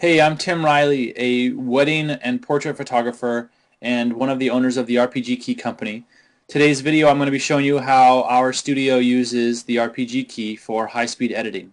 Hey, I'm Tim Riley, a wedding and portrait photographer and one of the owners of the RPG Key Company. Today's video I'm going to be showing you how our studio uses the RPG Key for high-speed editing.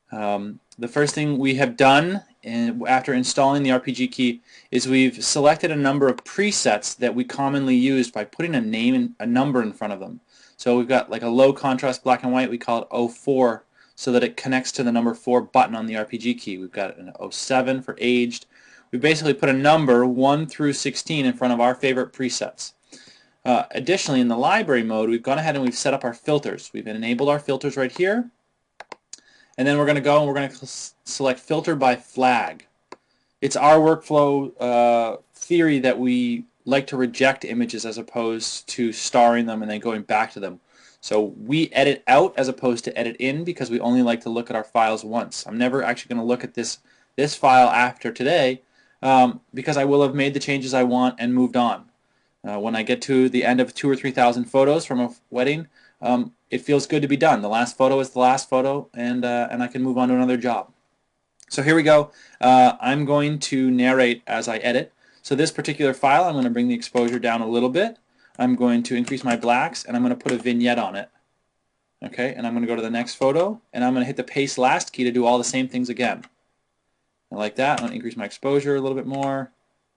The first thing we have done after installing the RPG Key is we've selected a number of presets that we commonly use by putting a name and a number in front of them. So we've got like a low contrast black and white, we call it 04, so that it connects to the number 4 button on the RPG key. We've got an 07 for aged. We basically put a number 1 through 16 in front of our favorite presets. Additionally, in the library mode, we've gone ahead and we've set up our filters. We've enabled our filters right here. And then we're going to go and we're going to select filter by flag. It's our workflow theory that we like to reject images as opposed to starring them and then going back to them. So we edit out as opposed to edit in because we only like to look at our files once. I'm never actually going to look at this file after today because I will have made the changes I want and moved on. When I get to the end of 2,000 or 3,000 photos from a wedding, it feels good to be done. The last photo is the last photo, and I can move on to another job. So here we go. I'm going to narrate as I edit. So this particular file, I'm going to bring the exposure down a little bit. I'm going to increase my blacks, and I'm going to put a vignette on it. Okay, and I'm going to go to the next photo, and I'm going to hit the paste last key to do all the same things again. And like that, I'm going to increase my exposure a little bit more,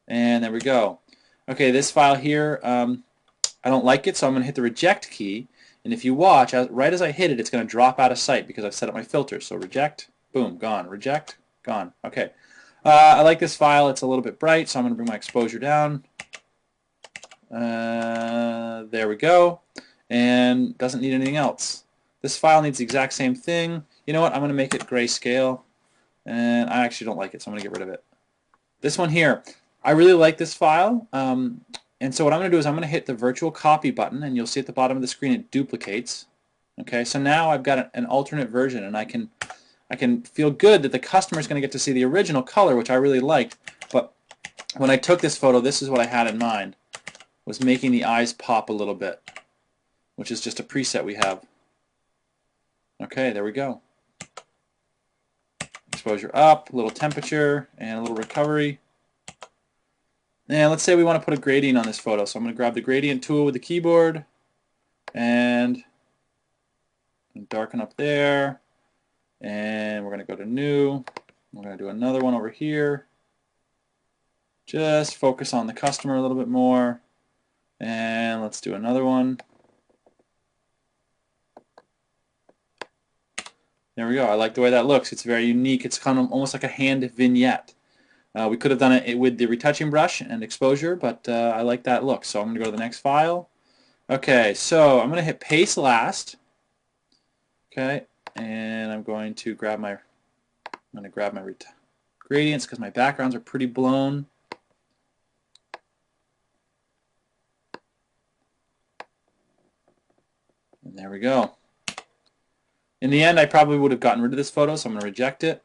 and there we go. Okay, this file here, I don't like it, so I'm going to hit the reject key, and if you watch, right as I hit it, it's going to drop out of sight because I've set up my filters. So reject, boom, gone. Reject, gone. Okay. I like this file. It's a little bit bright, so I'm going to bring my exposure down. There we go. And doesn't need anything else. This file needs the exact same thing. You know what? I'm going to make it grayscale. And I actually don't like it, so I'm going to get rid of it. This one here, I really like this file. And so what I'm going to do is I'm going to hit the virtual copy button, and you'll see at the bottom of the screen it duplicates. Okay, so now I've got an alternate version, and I can feel good that the customer is going to get to see the original color, which I really liked. But when I took this photo, this is what I had in mind, was making the eyes pop a little bit, which is just a preset we have. Okay, there we go. Exposure up, a little temperature, and a little recovery. And let's say we want to put a gradient on this photo. So I'm going to grab the gradient tool with the keyboard and darken up there. And we're going to go to new. We're going to do another one over here. Just focus on the customer a little bit more. And let's do another one. There we go. I like the way that looks. It's very unique. It's kind of almost like a hand vignette. We could have done it with the retouching brush and exposure, but I like that look. So I'm going to go to the next file. Okay, so I'm going to hit paste last. Okay, and I'm going to grab my gradients because my backgrounds are pretty blown. And there we go. In the end, I probably would have gotten rid of this photo, so I'm going to reject it.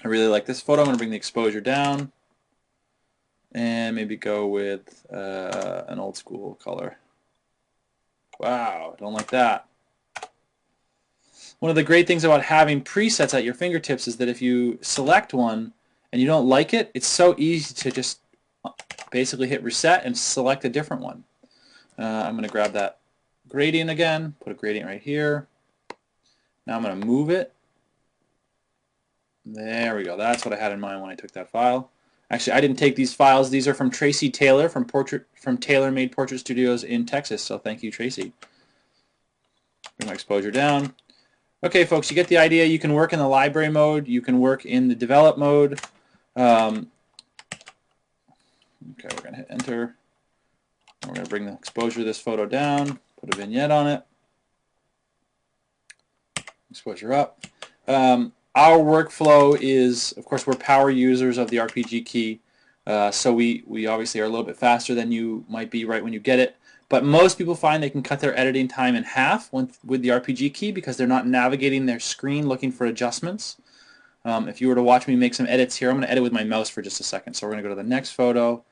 I really like this photo. I'm going to bring the exposure down and maybe go with an old school color. Wow, don't like that. One of the great things about having presets at your fingertips is that if you select one and you don't like it, it's so easy to just basically hit reset and select a different one. I'm going to grab that gradient again, put a gradient right here. Now I'm going to move it. There we go. That's what I had in mind when I took that file. Actually, I didn't take these files. These are from Tracy Taylor from Taylor Made Portrait Studios in Texas. So thank you, Tracy. Bring my exposure down. Okay, folks, you get the idea. You can work in the library mode. You can work in the develop mode. Okay, we're going to hit enter. We're going to bring the exposure of this photo down. Put a vignette on it. Exposure up. Our workflow is, of course, we're power users of the RPG key, so we obviously are a little bit faster than you might be right when you get it. But most people find they can cut their editing time in half with the RPG key because they're not navigating their screen looking for adjustments. If you were to watch me make some edits here, I'm going to edit with my mouse for just a second. So we're going to go to the next photo.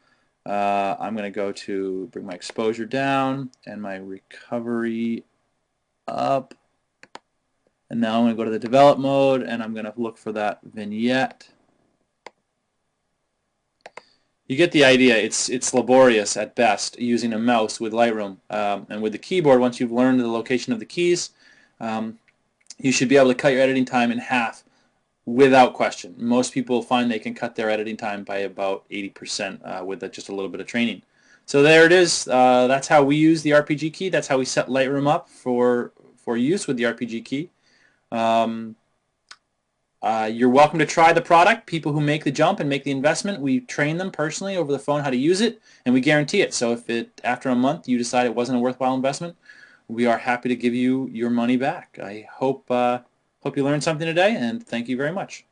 I'm going to go to bring my exposure down and my recovery up. And now I'm going to go to the develop mode and I'm going to look for that vignette. You get the idea. It's laborious at best using a mouse with Lightroom, and with the keyboard. Once you've learned the location of the keys, you should be able to cut your editing time in half without question. Most people find they can cut their editing time by about 80% with just a little bit of training. So there it is. That's how we use the RPG key. That's how we set Lightroom up for use with the RPG key. You're welcome to try the product. People who make the jump and make the investment, we train them personally over the phone how to use it, and we guarantee it. So if after a month you decide it wasn't a worthwhile investment, we are happy to give you your money back. I hope you learned something today, and thank you very much.